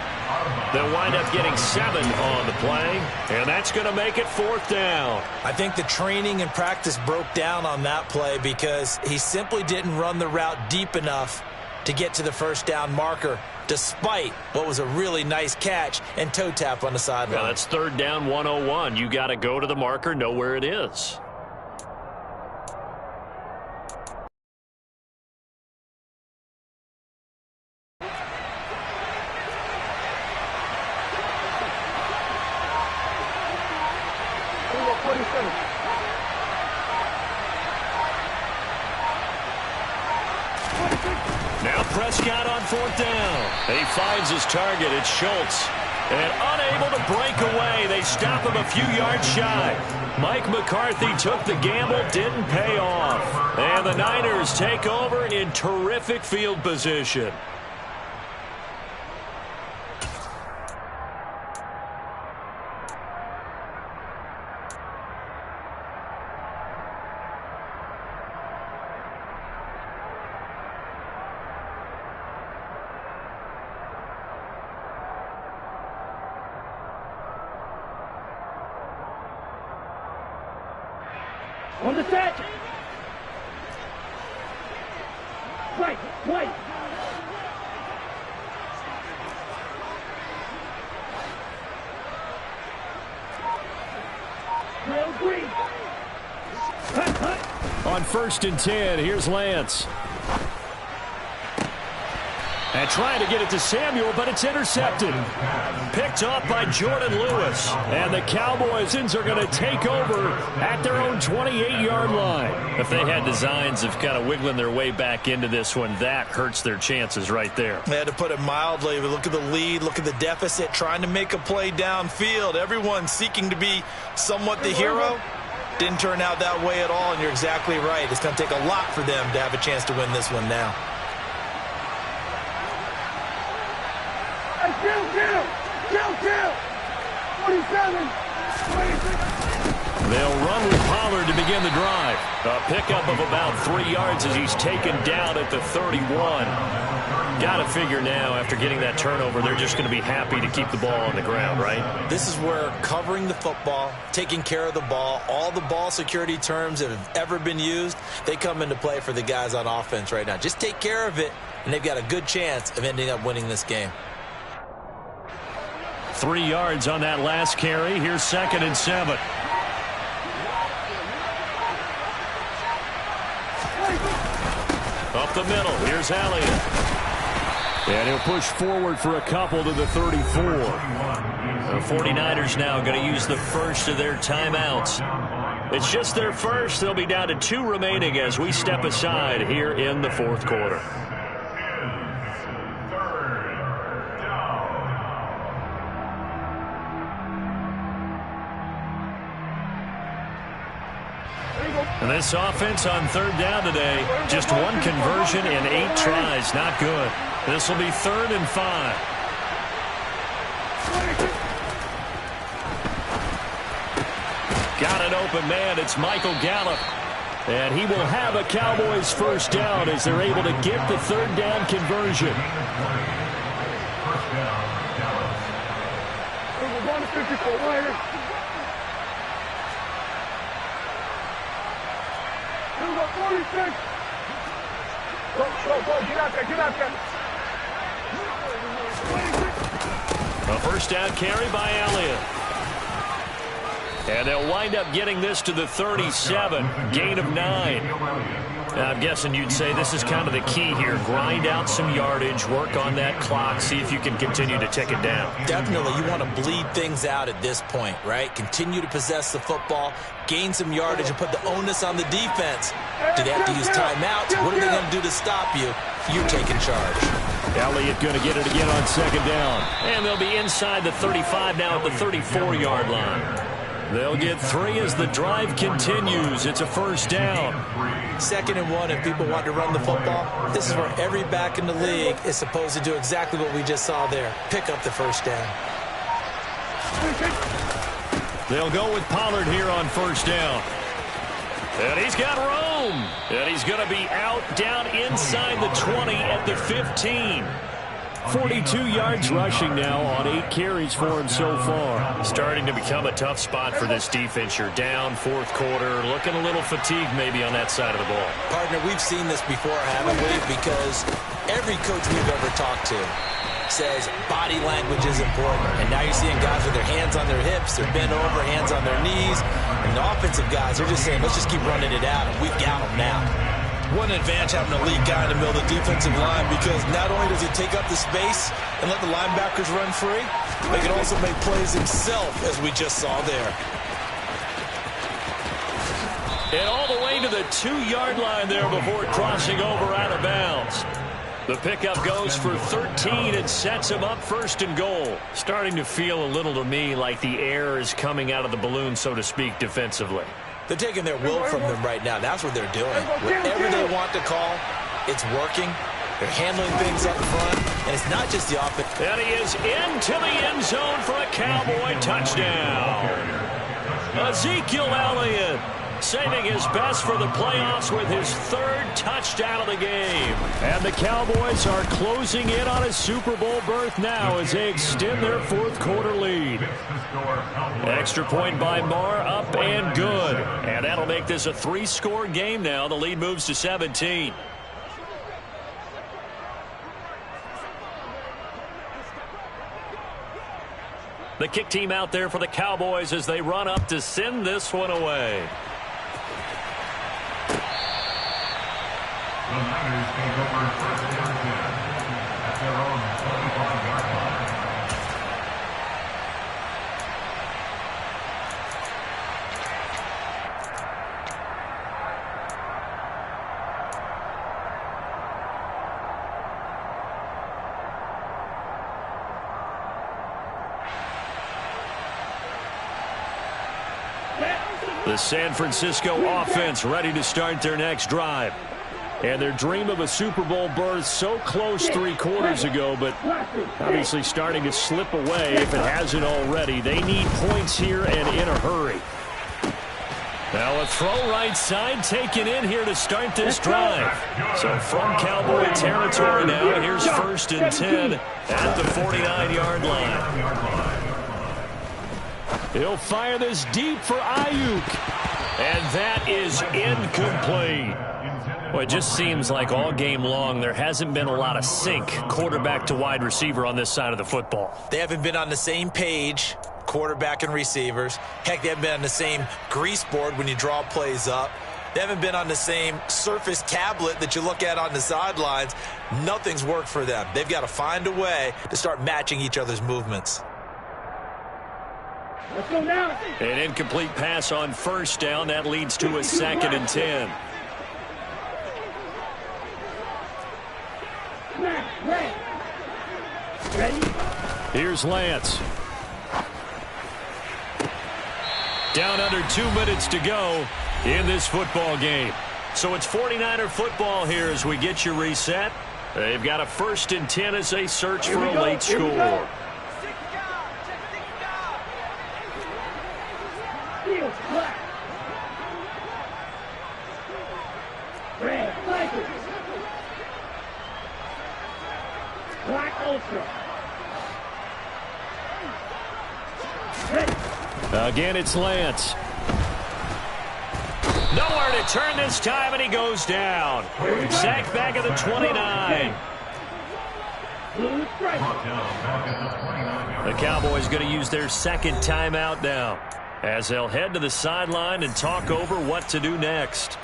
S2: They'll wind up getting 7 on the play, and that's going to make it 4th down.
S4: I think the training and practice broke down on that play because he simply didn't run the route deep enough to get to the 1st down marker, despite what was a really nice catch and toe tap on the sideline.
S2: Yeah, that's 3rd down 101. You got to go to the marker, know where it is. Now Prescott on 4th down. And he finds his target. It's Schultz. And unable to break away. They stop him a few yards shy. Mike McCarthy took the gamble, didn't pay off. And the Niners take over in terrific field position.
S3: On the set. Right. Green.
S2: On 1st and 10, here's Lance. And trying to get it to Samuel, but it's intercepted. Picked off by Jordan Lewis. And the Cowboys are going to take over at their own 28-yard line. If they had designs of kind of wiggling their way back into this one, that hurts their chances right there.
S4: They had to put it mildly. Look at the lead, look at the deficit, trying to make a play downfield. Everyone seeking to be somewhat the hero. Didn't turn out that way at all, and you're exactly right. It's going to take a lot for them to have a chance to win this one now.
S3: Kill. 47.
S2: They'll run with Pollard to begin the drive. A pickup of about 3 yards as he's taken down at the 31. Got to figure now, after getting that turnover, they're just going to be happy to keep the ball on the ground, right?
S4: This is where covering the football, taking care of the ball, all the ball security terms that have ever been used, they come into play for the guys on offense right now. Just take care of it, and they've got a good chance of ending up winning this game.
S2: 3 yards on that last carry. Here's 2nd and 7. Up the middle. Here's Elliott. And he'll push forward for a couple to the 34. The 49ers now going to use the first of their timeouts. It's just their first. They'll be down to 2 remaining as we step aside here in the 4th quarter. And this offense on 3rd down today, just 1 conversion in 8 tries. Not good. This will be 3rd and 5. Got an open man. It's Michael Gallup. And he will have a Cowboys first down as they're able to get the 3rd down conversion.
S3: We're going to 54. Right here. Here we go, 46. Go, get out there.
S2: A first down carry by Elliott. And they'll wind up getting this to the 37. Gain of 9. Now, I'm guessing you'd say this is kind of the key here. Grind out some yardage, work on that clock, see if you can continue to tick it down.
S4: Definitely, you want to bleed things out at this point, right? Continue to possess the football, gain some yardage, and put the onus on the defense. Do they have to use timeouts? What are they going to do to stop you? You're taking charge.
S2: Elliott going to get it again on 2nd down. And they'll be inside the 35 now at the 34-yard line. They'll get 3 as the drive continues. It's a first down.
S4: 2nd and 1, if people want to run the football, this is where every back in the league is supposed to do exactly what we just saw there. Pick up the first down.
S2: They'll go with Pollard here on first down. And he's got room. And he's going to be out down inside the 20 at the 15. 42 yards rushing now on 8 carries for him so far. Starting to become a tough spot for this defense. You're down 4th quarter, looking a little fatigued maybe on that side of the ball.
S4: Partner, we've seen this before, haven't we? Because every coach we've ever talked to says body language is important. And now you're seeing guys with their hands on their hips, they're bent over, hands on their knees. And the offensive guys, they're just saying, let's just keep running it out, and we've got them now. One advantage having an elite guy in the middle of the defensive line, because not only does he take up the space and let the linebackers run free, but he can also make plays himself, as we just saw there.
S2: And all the way to the 2-yard line there before crossing over out of bounds. The pickup goes for 13 and sets him up 1st and goal. Starting to feel a little to me like the air is coming out of the balloon, so to speak, defensively.
S4: They're taking their will from them right now. That's what they're doing. Whatever they want to call, it's working. They're handling things up front, and it's not just the offense.
S2: And he is into the end zone for a Cowboy touchdown. Ezekiel Elliott saving his best for the playoffs with his 3rd touchdown of the game. And the Cowboys are closing in on a Super Bowl berth now as they extend their 4th quarter lead. Extra point by Marr, up and good. And that'll make this a 3-score game now. The lead moves to 17. The kick team out there for the Cowboys as they run up to send this one away.
S5: The Niners take over first and 10 at their own 25-yard line.
S2: The San Francisco offense ready to start their next drive. And their dream of a Super Bowl berth so close 3 quarters ago, but obviously starting to slip away if it hasn't already. They need points here and in a hurry. Now a throw right side taken in here to start this drive. So from Cowboy territory now, here's 1st and 10 at the 49-yard line. He'll fire this deep for Ayuk. And that is incomplete. Well, it just seems like all game long there hasn't been a lot of sync quarterback to wide receiver on this side of the football.
S4: They haven't been on the same page, quarterback and receivers. Heck, they haven't been on the same grease board when you draw plays up. They haven't been on the same Surface tablet that you look at on the sidelines. Nothing's worked for them. They've got to find a way to start matching each other's movements.
S3: Let's go now.
S2: An incomplete pass on 1st down. That leads to a 2nd and 10. Here's Lance. Down under 2 minutes to go in this football game. So it's 49er football here as we get you reset. They've got a 1st and 10 as they search for a late score. Again, it's Lance. Nowhere to turn this time, and he goes down. Sacked back at the 29. The Cowboys going to use their 2nd timeout now as they'll head to the sideline and talk over what to do next.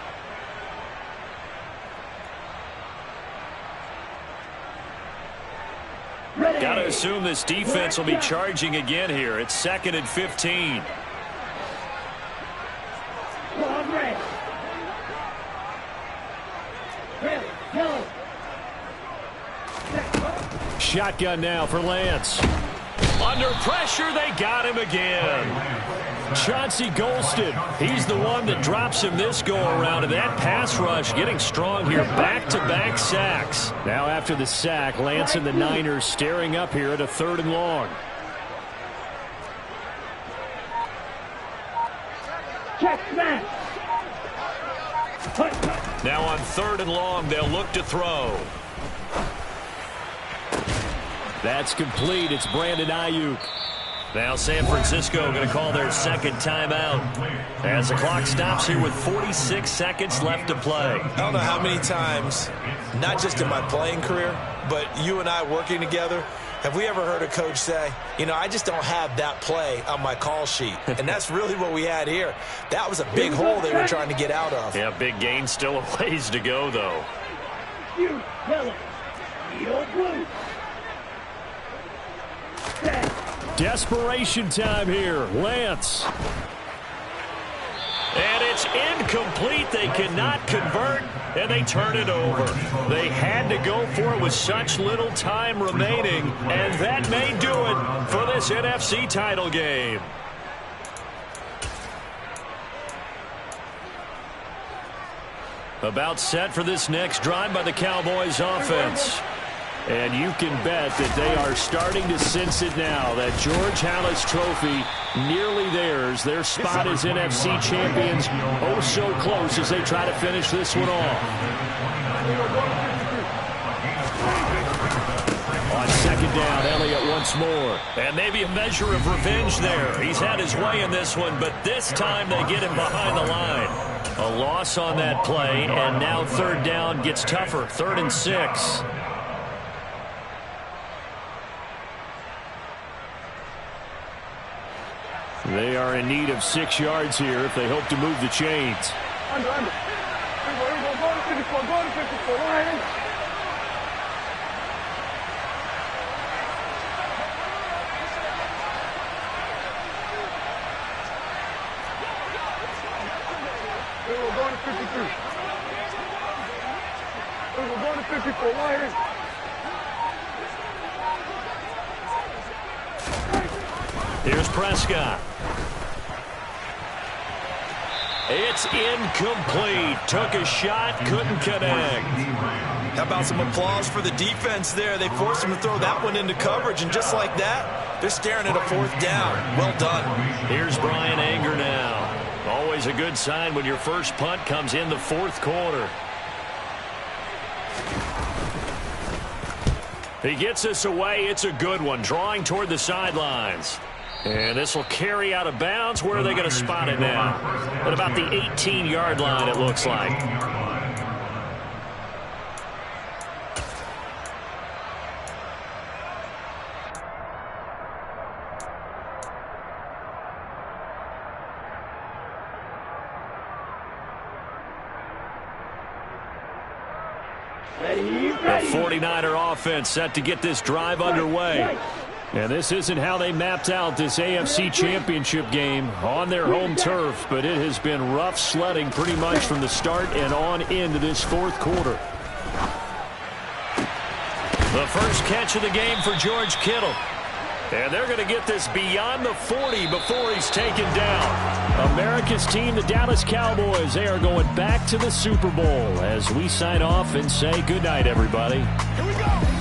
S2: Got to assume this defense will be charging again here. It's 2nd and 15. Shotgun now for Lance. Under pressure, they got him again. Chauncey Golston, he's the one that drops him this go-around, and that pass rush getting strong here. Back-to-back sacks. Now after the sack, Lance and the Niners staring up here at a 3rd and long. Now on 3rd and long, they'll look to throw. That's complete. It's Brandon Ayuk. Now San Francisco going to call their 2nd timeout as the clock stops here with 46 seconds left to play.
S4: I don't know how many times, not just in my playing career, but you and I working together, have we ever heard a coach say, you know, I just don't have that play on my call sheet. And that's really what we had here. That was a big hole they were trying to get out of.
S2: Yeah, big gain, still a ways to go, though.
S3: You tell him. You're blue.
S2: Desperation time here. Lance. And it's incomplete. They cannot convert, and they turn it over. They had to go for it with such little time remaining, and that may do it for this NFC title game. About set for this next drive by the Cowboys offense. And you can bet that they are starting to sense it now. That George Halas trophy nearly theirs. Their spot as NFC champions oh so close as they try to finish this one off. On 2nd down, Elliott once more. And maybe a measure of revenge there. He's had his way in this one, but this time they get him behind the line. A loss on that play, and now 3rd down gets tougher. 3rd and 6. are in need of 6 yards here if they hope to move the chains.
S3: Under. Go to 54. Go to 54. Go ahead. We're going to 53. We're going to 54. Go ahead.
S2: Here's Prescott. It's incomplete. Took a shot, couldn't connect.
S4: How about some applause for the defense there? They forced him to throw that one into coverage, and just like that, they're staring at a 4th down. Well done.
S2: Here's Brian Anger now. Always a good sign when your first punt comes in the 4th quarter. He gets this away. It's a good one, drawing toward the sidelines. And this will carry out of bounds. Where are they going to spot it now? At about the 18-yard line, it looks like. The 49er offense set to get this drive underway. And this isn't how they mapped out this AFC Championship game on their home turf, but it has been rough sledding pretty much from the start and on into this 4th quarter. The first catch of the game for George Kittle. And they're going to get this beyond the 40 before he's taken down. America's team, the Dallas Cowboys, they are going back to the Super Bowl as we sign off and say goodnight, everybody.
S3: Here we go.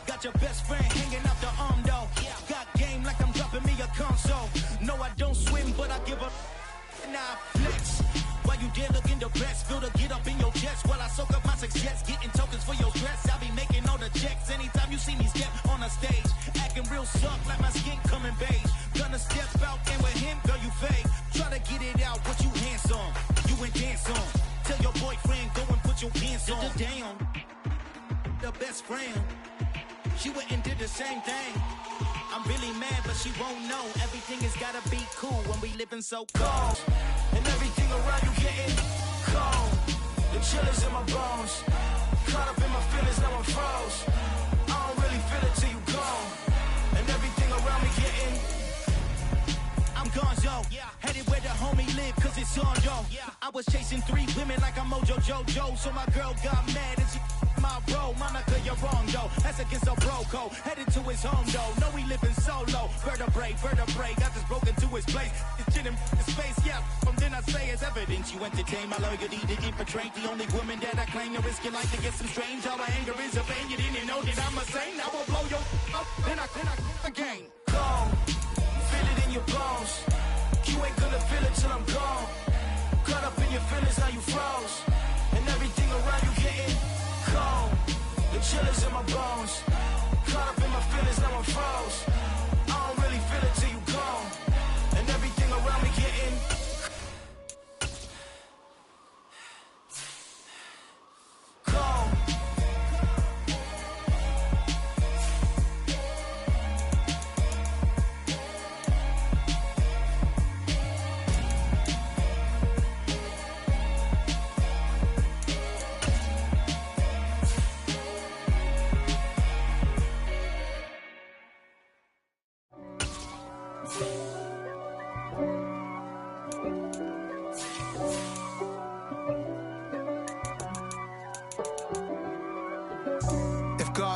S1: Got your best friend hanging out the arm though. Got game like I'm dropping me a console. No, I don't swim, but I give a nah flex. While you there looking depressed, feel to get up in your chest while I soak up my success, getting tokens for your stress. I be making all the checks anytime.
S7: stage. Acting real soft like my skin coming beige. Gonna step out and with him, girl, you fake. Try to get it out, but you handsome. You ain't dance on. Tell your boyfriend, go and put your pants on. Down. The best friend. She went and did the same thing. I'm really mad, but she won't know. Everything has gotta be cool when we living so cold. And everything around you getting cold. The chill is in my bones. Caught up in my feelings, now I'm froze. I don't really feel it till you gone. And everything around me getting, I'm gone, yo. Headed where the homie live, cause it's on, yo. I was chasing 3 women like I'm Mojo Jojo. So my girl got mad and she my bro. Monica, you're wrong, though. That's against a bro code. Headed to his home, though. No, we living solo. Vertebrae. Got this broken to his place. It's shit in his face, yeah. From then I say it's evidence. You entertain my loyalty to infiltrate. The only woman that I claim to risk your life to get some strange. All my anger is a pain. You didn't know that I'm a saint. I will blow your up. Then I again. Gone. Feel it in your bones. You ain't gonna feel it till I'm gone. Caught up in your feelings, now you froze. And everything around you getting cold. The chill is in my bones. Caught up in my feelings, now I'm froze. I don't really feel it till you gone. And everything around me getting cold.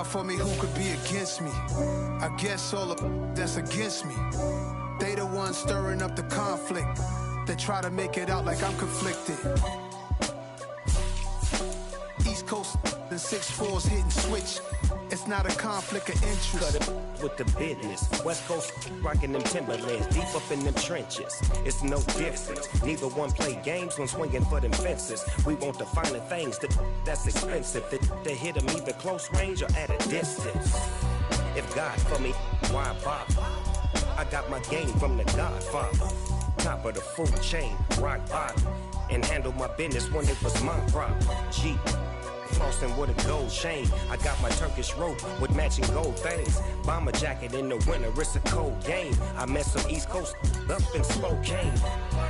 S8: For me, who could be against me? I guess all of that's against me. They the ones stirring up the conflict. They try to make it out like I'm conflicted. East Coast and 6'4's hitting switch. It's not a conflict of interest.
S9: Cut it with the business. West Coast rocking them Timberlands, deep up in them trenches. It's no difference. Neither one play games when swinging for them fences. We want the finer things that's expensive. They hit them either close range or at a distance. If God for me, why bother? I got my game from the Godfather. Top of the food chain, rock bottom. And handle my business when it was my problem. G. Flossing with a gold chain. I got my Turkish rope with matching gold things. Bomber jacket in the winter, it's a cold game. I met some East Coast up in Spokane.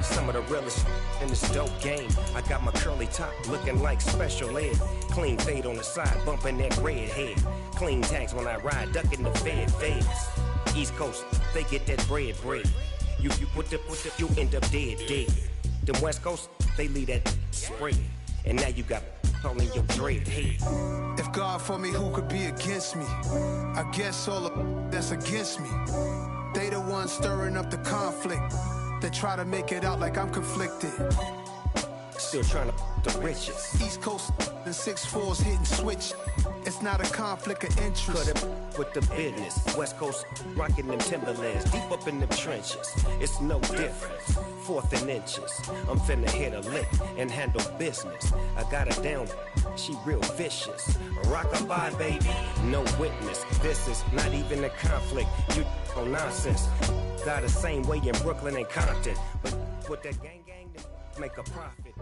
S9: Some of the realest in this dope game. I got my curly top looking like special ed. Clean fade on the side, bumping that red head. Clean tags when I ride, ducking the feds. East Coast, they get that bread. You put the, you end up dead. Them West Coast, they leave that spread. And now you got all in your dread head.
S8: If God for me, who could be against me? I guess all of that's against me. They the ones stirring up the conflict. They try to make it out like I'm conflicted.
S9: Still trying to the riches.
S8: East Coast and 6'4's hitting switch. It's not a conflict of interest.
S9: Cut it with the business. West Coast rocking them Timberlands, deep up in them trenches. It's no difference. 4th and inches. I'm finna hit a lick and handle business. I got her down, she real vicious. Rock-a-bye, baby, no witness. This is not even a conflict. You on nonsense. Got the same way in Brooklyn and Compton. But with that gang, make a profit.